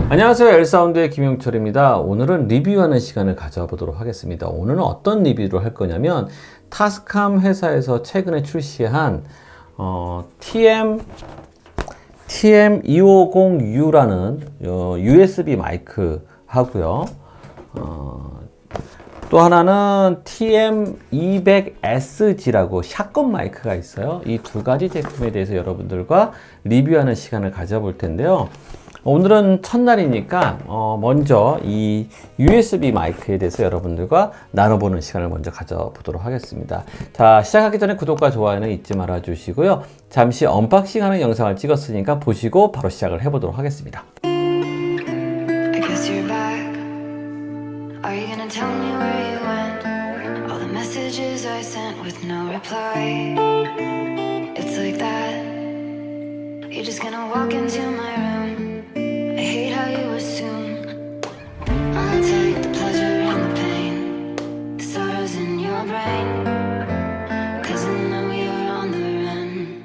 안녕하세요, 엘사운드의 김용철입니다. 오늘은 리뷰하는 시간을 가져보도록 하겠습니다. 오늘은 어떤 리뷰를 할 거냐면 타스캄 회사에서 최근에 출시한 TM250U라는 USB 마이크 하고요. 또 하나는 TM200SG라고 샷건 마이크가 있어요. 이 두 가지 제품에 대해서 여러분들과 리뷰하는 시간을 가져볼 텐데요. 오늘은 첫날이니까 먼저 이 USB 마이크에 대해서 여러분들과 나눠보는 시간을 먼저 가져보도록 하겠습니다. 자, 시작하기 전에 구독과 좋아요는 잊지 말아 주시고요. 잠시 언박싱하는 영상을 찍었으니까 보시고 바로 시작을 해보도록 하겠습니다. Are you gonna tell me where you went? All the messages I sent with no reply. It's like that. You're just gonna walk into my room. I hate how you assume I'll take the pleasure and the pain, the sorrows in your brain. Cause I know you're on the run.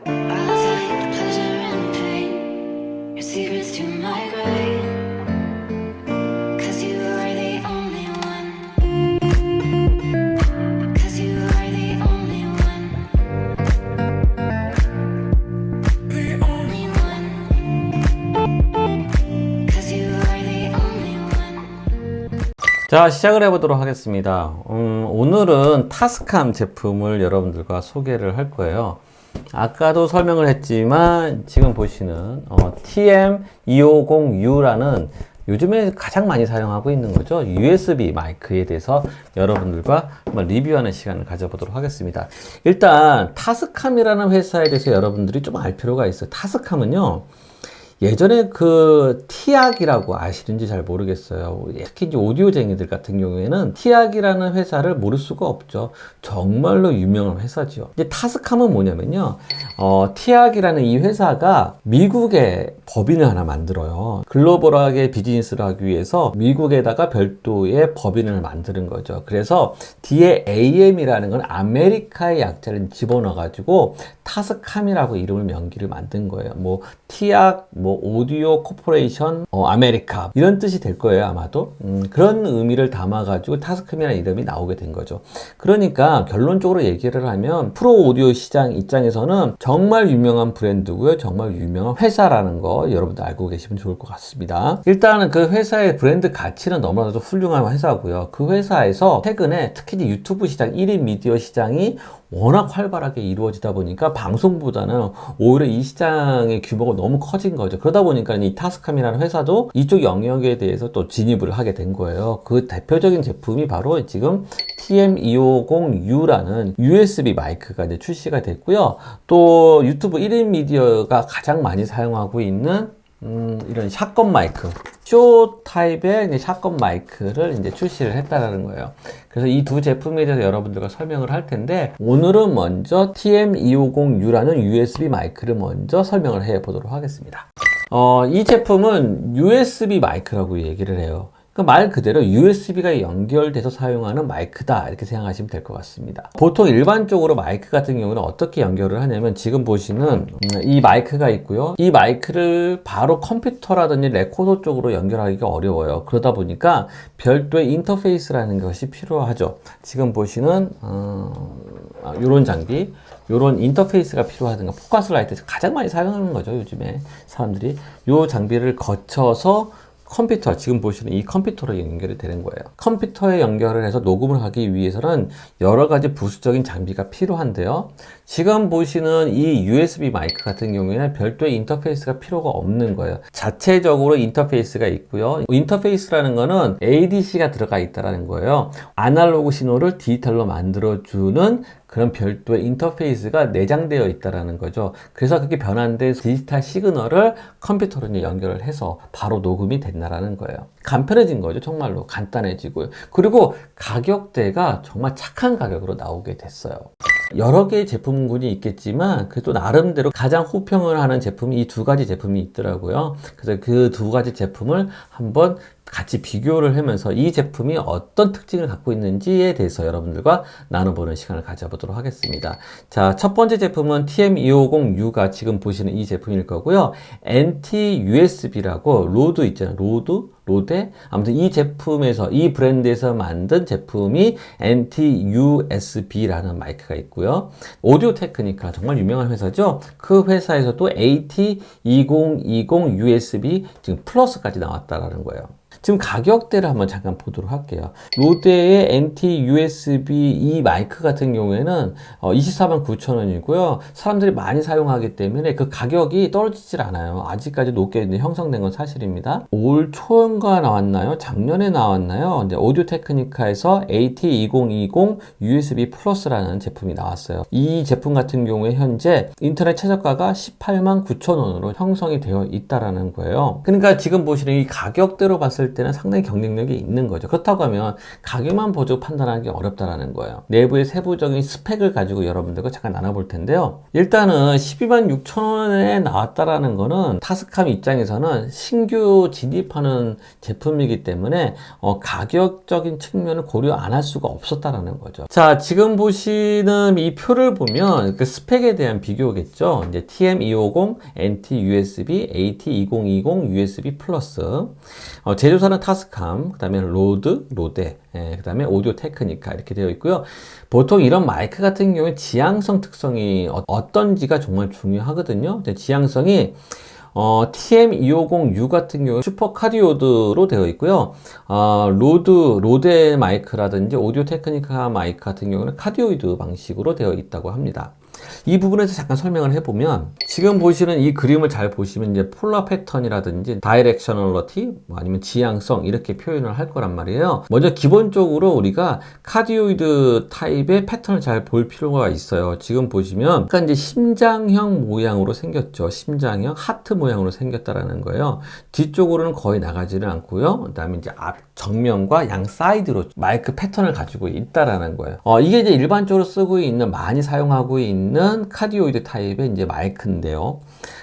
I'll take the pleasure and the pain, your secrets to my grave. 자, 시작을 해보도록 하겠습니다. 오늘은 타스캄 제품을 여러분들과 소개를 할 거예요. 아까도 설명을 했지만 지금 보시는 TM250U라는 요즘에 가장 많이 사용하고 있는 거죠. USB 마이크에 대해서 여러분들과 한번 리뷰하는 시간을 가져보도록 하겠습니다. 일단 타스캄이라는 회사에 대해서 여러분들이 좀 알 필요가 있어요. 타스캄은요, 예전에 그 티악이라고 아시는지 잘 모르겠어요. 특히 이제 오디오쟁이들 같은 경우에는 티악이라는 회사를 모를 수가 없죠. 정말로 유명한 회사죠. 이제 타스캄은 뭐냐면요, 티악이라는 이 회사가 미국에 법인을 하나 만들어요. 글로벌하게 비즈니스를 하기 위해서 미국에다가 별도의 법인을 만드는 거죠. 그래서 뒤에 AM이라는 건 아메리카의 약자를 집어넣어가지고 타스캄이라고 이름을 명기를 만든 거예요. 뭐 티악, 뭐 오디오 코퍼레이션 아메리카 이런 뜻이 될 거예요, 아마도. 그런 의미를 담아가지고 타스캄이라는 이름이 나오게 된 거죠. 그러니까 결론적으로 얘기를 하면 프로 오디오 시장 입장에서는 정말 유명한 브랜드고요, 정말 유명한 회사라는 거 여러분들 알고 계시면 좋을 것 같습니다. 일단은 그 회사의 브랜드 가치는 너무나도 훌륭한 회사고요. 그 회사에서 최근에 특히 유튜브 시장, 1인 미디어 시장이 워낙 활발하게 이루어지다 보니까 방송보다는 오히려 이 시장의 규모가 너무 커진 거죠. 그러다 보니까 이 타스캄이라는 회사도 이쪽 영역에 대해서 또 진입을 하게 된 거예요. 그 대표적인 제품이 바로 지금 TM250U라는 USB 마이크가 이제 출시가 됐고요. 또 유튜브 1인 미디어가 가장 많이 사용하고 있는 이런 샷건 마이크, 쇼 타입의 이제 샷건 마이크를 이제 출시를 했다라는 거예요. 그래서 이 두 제품에 대해서 여러분들과 설명을 할 텐데, 오늘은 먼저 TM250U라는 USB 마이크를 먼저 설명을 해 보도록 하겠습니다. 이 제품은 USB 마이크라고 얘기를 해요. 말 그대로 USB가 연결돼서 사용하는 마이크다, 이렇게 생각하시면 될 것 같습니다. 보통 일반적으로 마이크 같은 경우는 어떻게 연결을 하냐면 지금 보시는 이 마이크가 있고요. 이 마이크를 바로 컴퓨터라든지 레코더 쪽으로 연결하기가 어려워요. 그러다 보니까 별도의 인터페이스라는 것이 필요하죠. 지금 보시는 이런 장비, 요런 인터페이스가 필요하든가, 포커스 라이트 가장 많이 사용하는 거죠, 요즘에 사람들이. 요 장비를 거쳐서 컴퓨터, 지금 보시는 이 컴퓨터로 연결이 되는 거예요. 컴퓨터에 연결을 해서 녹음을 하기 위해서는 여러 가지 부수적인 장비가 필요한데요. 지금 보시는 이 USB 마이크 같은 경우에는 별도의 인터페이스가 필요가 없는 거예요. 자체적으로 인터페이스가 있고요. 인터페이스라는 거는 ADC가 들어가 있다는 거예요. 아날로그 신호를 디지털로 만들어주는 그런 별도의 인터페이스가 내장되어 있다는 거죠. 그래서 그게 변환된 디지털 시그널을 컴퓨터로 연결을 해서 바로 녹음이 된다는 거예요. 간편해진 거죠. 정말로 간단해지고요. 그리고 가격대가 정말 착한 가격으로 나오게 됐어요. 여러 개의 제품군이 있겠지만 그래도 나름대로 가장 호평을 하는 제품이 이 두 가지 제품이 있더라고요. 그래서 그 두 가지 제품을 한번 같이 비교를 하면서 이 제품이 어떤 특징을 갖고 있는지에 대해서 여러분들과 나눠보는 시간을 가져보도록 하겠습니다. 자, 첫 번째 제품은 TM250U가 지금 보시는 이 제품일 거고요. NT-USB라고 로드 있잖아요. 로데 아무튼 이 제품에서 이 브랜드에서 만든 제품이 NT-USB라는 마이크가 있고요. 오디오 테크니카 정말 유명한 회사죠. 그 회사에서도 AT2020 USB 지금 플러스까지 나왔다라는 거예요. 지금 가격대를 한번 잠깐 보도록 할게요. 로데의 NT-USB 이 마이크 같은 경우에는 249,000원이고요. 사람들이 많이 사용하기 때문에 그 가격이 떨어지질 않아요. 아직까지 높게 형성된 건 사실입니다. 올 초인가 나왔나요? 작년에 나왔나요? 이제 오디오 테크니카에서 AT2020 USB 플러스라는 제품이 나왔어요. 이 제품 같은 경우에 현재 인터넷 최저가가 189,000원으로 형성이 되어 있다라는 거예요. 그러니까 지금 보시는 이 가격대로 봤을 때는 상당히 경쟁력이 있는 거죠. 그렇다고 하면 가격만 보고 판단하기 어렵다라는 거예요. 내부의 세부적인 스펙을 가지고 여러분들과 잠깐 나눠볼 텐데요. 일단은 126,000원에 나왔다라는 거는 타스캄 입장에서는 신규 진입하는 제품이기 때문에 가격적인 측면을 고려 안 할 수가 없었다라는 거죠. 자, 지금 보시는 이 표를 보면 그 스펙에 대한 비교겠죠. 이제 TM250, NT-USB, AT2020 USB 플러스, 제조사는 타스캄, 그 다음에 로데, 그 다음에 오디오 테크니카 이렇게 되어 있고요. 보통 이런 마이크 같은 경우에 지향성 특성이 어떤지가 정말 중요하거든요. 지향성이 TM250U 같은 경우 슈퍼 카디오드로 되어 있고요. 로데 마이크라든지 오디오 테크니카 마이크 같은 경우는 카디오이드 방식으로 되어 있다고 합니다. 이 부분에서 잠깐 설명을 해보면 지금 보시는 이 그림을 잘 보시면 이제 폴라 패턴이라든지 다이렉셔널러티 아니면 지향성 이렇게 표현을 할 거란 말이에요. 먼저 기본적으로 우리가 카디오이드 타입의 패턴을 잘 볼 필요가 있어요. 지금 보시면 약간 이제 심장형 모양으로 생겼죠. 심장형 하트 모양으로 생겼다라는 거예요. 뒤쪽으로는 거의 나가지는 않고요. 그 다음에 이제 앞 정면과 양 사이드로 마이크 패턴을 가지고 있다라는 거예요. 이게 이제 일반적으로 쓰고 있는 많이 사용하고 있는 카디오이드 타입의 이제 마이크인데요.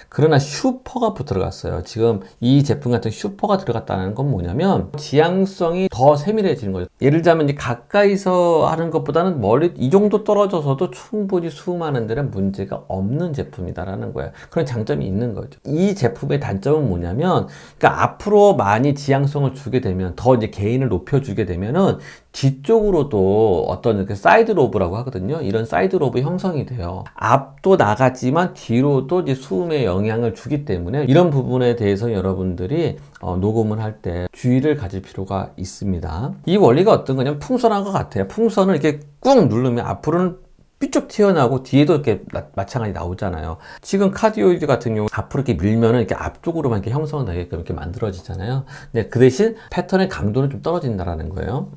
그러나 슈퍼가 들어갔어요. 지금 이 제품 같은 슈퍼가 들어갔다는 건 뭐냐면 지향성이 더 세밀해지는 거죠. 예를 들자면 이제 가까이서 하는 것보다는 멀리 이 정도 떨어져서도 충분히 수음하는 데는 문제가 없는 제품이다라는 거예요. 그런 장점이 있는 거죠. 이 제품의 단점은 뭐냐면 그러니까 앞으로 많이 지향성을 주게 되면 더 이제 게인을 높여주게 되면은 뒤쪽으로도 어떤 이렇게 사이드 로브라고 하거든요. 이런 사이드 로브 형성이 돼요. 앞도 나가지만 뒤로도 이제 수음에 영향을 주기 때문에 이런 부분에 대해서 여러분들이 녹음을 할 때 주의를 가질 필요가 있습니다. 이 원리가 어떤 거냐면 풍선한 것 같아요. 풍선을 이렇게 꾹 누르면 앞으로는 삐쭉 튀어나오고 뒤에도 이렇게 마찬가지 나오잖아요. 지금 카디오이드 같은 경우 앞으로 이렇게 밀면은 이렇게 앞쪽으로만 이렇게 형성을 나게끔 이렇게 만들어지잖아요. 근데 그 대신 패턴의 강도는 좀 떨어진다라는 거예요.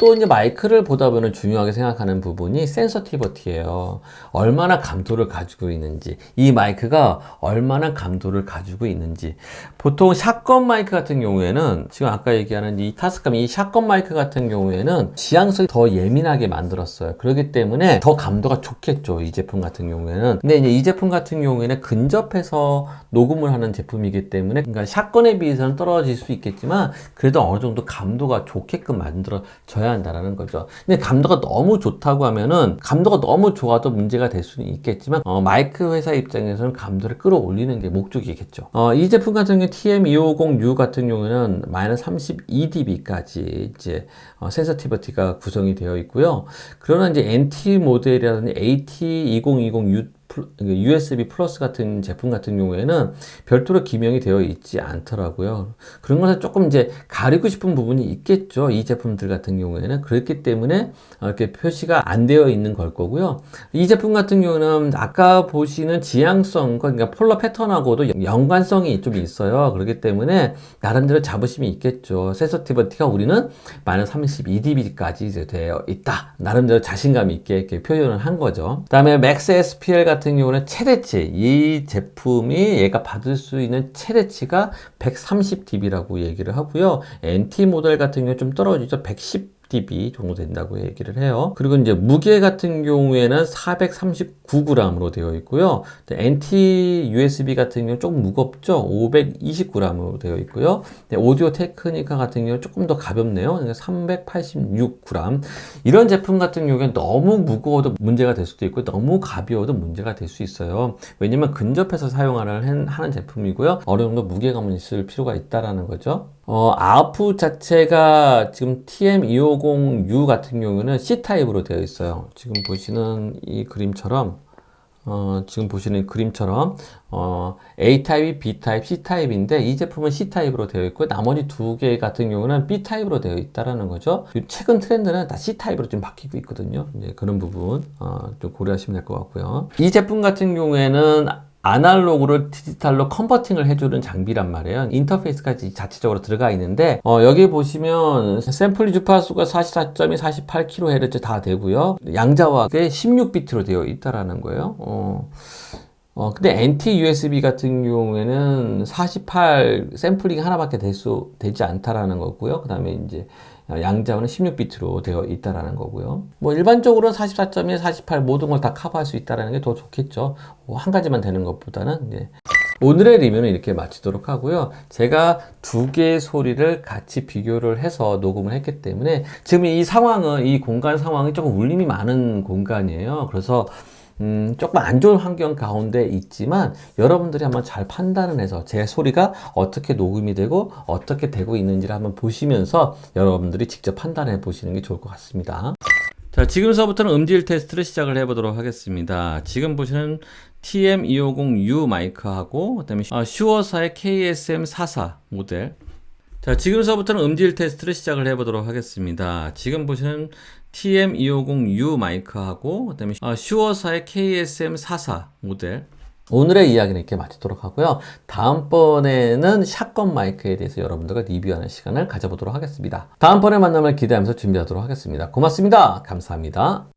또 이제 마이크를 보다 보면 중요하게 생각하는 부분이 센서티버티예요. 얼마나 감도를 가지고 있는지, 이 마이크가 얼마나 감도를 가지고 있는지. 보통 샷건 마이크 같은 경우에는 지금 아까 얘기하는 이 타스캄 이 샷건 마이크 같은 경우에는 지향성이 더 예민하게 만들었어요. 그렇기 때문에 더 감도가 좋겠죠. 이 제품 같은 경우에는. 근데 이제 이 제품 같은 경우에는 근접해서 녹음을 하는 제품이기 때문에 그러니까 샷건에 비해서는 떨어질 수 있겠지만 그래도 어느 정도 감도가 좋게끔 만들어져야 한다는 거죠. 근데 감도가 너무 좋다고 하면은 감도가 너무 좋아도 문제가 될 수는 있겠지만 마이크 회사 입장에서는 감도를 끌어올리는 게 목적이겠죠. 이 제품 같은 경우 TM250U 같은 경우에는 마이너스 32dB까지 이제 센서티비티가 구성이 되어 있고요. 그러나 이제 NT 모델이라든지 AT2020 USB 플러스 같은 제품 같은 경우에는 별도로 기명이 되어 있지 않더라고요. 그런 것을 조금 이제 가리고 싶은 부분이 있겠죠. 이 제품들 같은 경우에는. 그렇기 때문에 이렇게 표시가 안 되어 있는 걸 거고요. 이 제품 같은 경우는 아까 보시는 지향성과 그러니까 폴라 패턴하고도 연관성이 좀 있어요. 그렇기 때문에 나름대로 자부심이 있겠죠. 센서티비티가 우리는 마이너스 32dB까지 이제 되어 있다. 나름대로 자신감 있게 이렇게 표현을 한 거죠. 그 다음에 맥스 SPL 같은 경우는 최대치, 이 제품이 얘가 받을 수 있는 최대치가 130dB라고 얘기를 하고요. NT 모델 같은 경우 좀 떨어지죠. 110 dB 정도 된다고 얘기를 해요. 그리고 이제 무게 같은 경우에는 439g으로 되어 있고요. NT USB 같은 경우는 조금 무겁죠. 529g으로 되어 있고요. 오디오 테크니카 같은 경우는 조금 더 가볍네요. 386g. 이런 제품 같은 경우에는 너무 무거워도 문제가 될 수도 있고 너무 가벼워도 문제가 될 수 있어요. 왜냐면 근접해서 사용하는 제품이고요. 어느 정도 무게감은 있을 필요가 있다라는 거죠. 아웃풋 자체가 지금 TM250U 같은 경우는 C타입으로 되어 있어요. 지금 보시는 이 그림처럼 A타입이 B타입, C타입인데 이 제품은 C타입으로 되어 있고 나머지 두 개 같은 경우는 B타입으로 되어 있다라는 거죠. 최근 트렌드는 다 C타입으로 좀 바뀌고 있거든요. 이제 그런 부분 좀 고려하시면 될 것 같고요. 이 제품 같은 경우에는 아날로그를 디지털로 컨버팅을 해주는 장비란 말이에요. 인터페이스까지 자체적으로 들어가 있는데 여기 보시면 샘플리 주파수가 44.2, 48kHz 다 되고요. 양자화가 16비트로 되어 있다라는 거예요. 근데 NT USB 같은 경우에는 48 샘플링 하나밖에 되지 않다라는 거고요. 그 다음에 이제 양자화는 16비트로 되어 있다라는 거고요. 뭐 일반적으로는 44.1, 48 모든 걸 다 커버할 수 있다라는 게 더 좋겠죠. 한 가지만 되는 것보다는. 이제 오늘의 리뷰는 이렇게 마치도록 하고요. 제가 두 개의 소리를 같이 비교를 해서 녹음을 했기 때문에 지금 이 공간 상황이 조금 울림이 많은 공간이에요. 그래서 조금 안 좋은 환경 가운데 있지만 여러분들이 한번 잘 판단을 해서 제 소리가 어떻게 녹음이 되고 어떻게 되고 있는지를 한번 보시면서 여러분들이 직접 판단해 보시는 게 좋을 것 같습니다. 자, 지금서부터는 음질 테스트를 시작을 해 보도록 하겠습니다. 지금 보시는 TM250U 마이크하고 그다음에 슈어사의 KSM44 모델. 자, 지금서부터는 음질 테스트를 시작을 해 보도록 하겠습니다. 지금 보시는 TM250U 마이크하고 그다음에 슈어사의 KSM44 모델. 오늘의 이야기는 이렇게 마치도록 하고요. 다음번에는 샷건 마이크에 대해서 여러분들과 리뷰하는 시간을 가져보도록 하겠습니다. 다음번에 만남을 기대하면서 준비하도록 하겠습니다. 고맙습니다. 감사합니다.